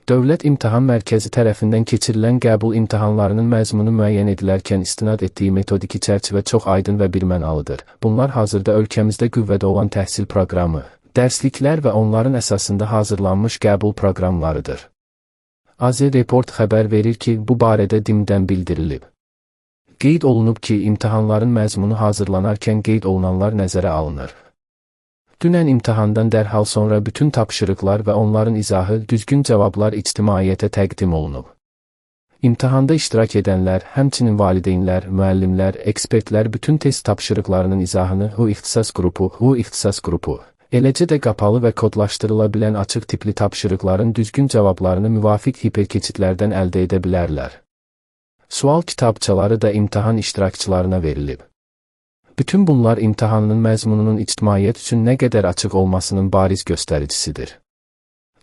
Dövlət İmtahan Mərkəzi tərəfindən keçirilən qəbul imtahanlarının məzmunu müəyyən edilərkən istinad etdiyi metodiki çərçivə çox aydın və birmənalıdır. Bunlar hazırda ölkəmizdə qüvvədə olan təhsil proqramı, dərsliklər və onların əsasında hazırlanmış qəbul proqramlarıdır. AZ Report xəbər verir ki, bu barədə DİM-dən bildirilib. Qeyd olunub ki, imtahanların məzmunu hazırlanarkən qeyd olunanlar nəzərə alınır. Dünən imtahandan dərhal sonra bütün tapşırıqlar və onların izahı, düzgün cavablar ictimaiyyətə təqdim olunub. İmtahanda iştirak edənlər, həmçinin valideynlər, müəllimlər, ekspertlər bütün test tapşırıqlarının izahını ixtisas qrupu, eləcə də qapalı və kodlaşdırıla bilən açıq tipli tapşırıqların düzgün cavablarını müvafiq hiperkeçidlərdən əldə edə bilərlər. Sual kitabçaları da imtahan iştirakçılarına verilib. Bütün bunlar imtahanın məzmununun ictimaiyyət üçün nə qədər açıq olmasının bariz göstəricisidir.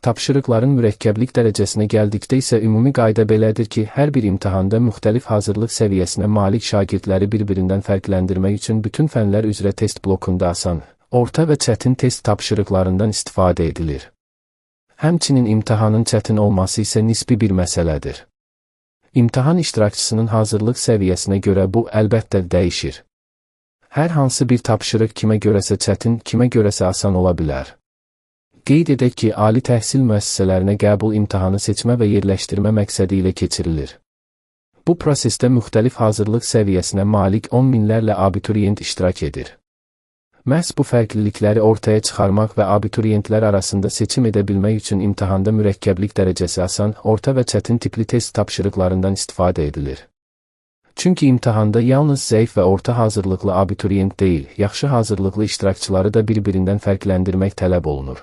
Tapşırıqların mürəkkəblik dərəcəsinə gəldikdə isə ümumi qayda belədir ki, hər bir imtahanda müxtəlif hazırlıq səviyyəsinə malik şagirdləri bir-birindən fərqləndirmək üçün bütün fənlər üzrə test blokunda asan, orta və çətin test tapşırıqlarından istifadə edilir. Həmçinin imtahanın çətin olması isə nisbi bir məsələdir. İmtahan iştirakçısının hazırlıq səviyyəsinə görə bu əlbəttə dəyişir. Hər hansı bir tapşırıq kimə görəsə çətin, kimə görəsə asan ola bilər. Qeyd edək ki, ali təhsil müəssisələrinə qəbul imtahanı seçmə və yerləşdirmə məqsədi ilə keçirilir. Bu prosesdə müxtəlif hazırlıq səviyyəsinə malik 10 minlərlə abituriyent iştirak edir. Məhz bu fərqlilikləri ortaya çıxarmaq və abituriyentlər arasında seçim edə bilmək üçün imtahanda mürəkkəblik dərəcəsi asan, orta və çətin tipli test tapşırıqlarından istifadə edilir. Çünki imtahanda yalnız zəif və orta hazırlıqlı abituriyent deyil, yaxşı hazırlıqlı iştirakçıları da bir-birindən fərqləndirmək tələb olunur.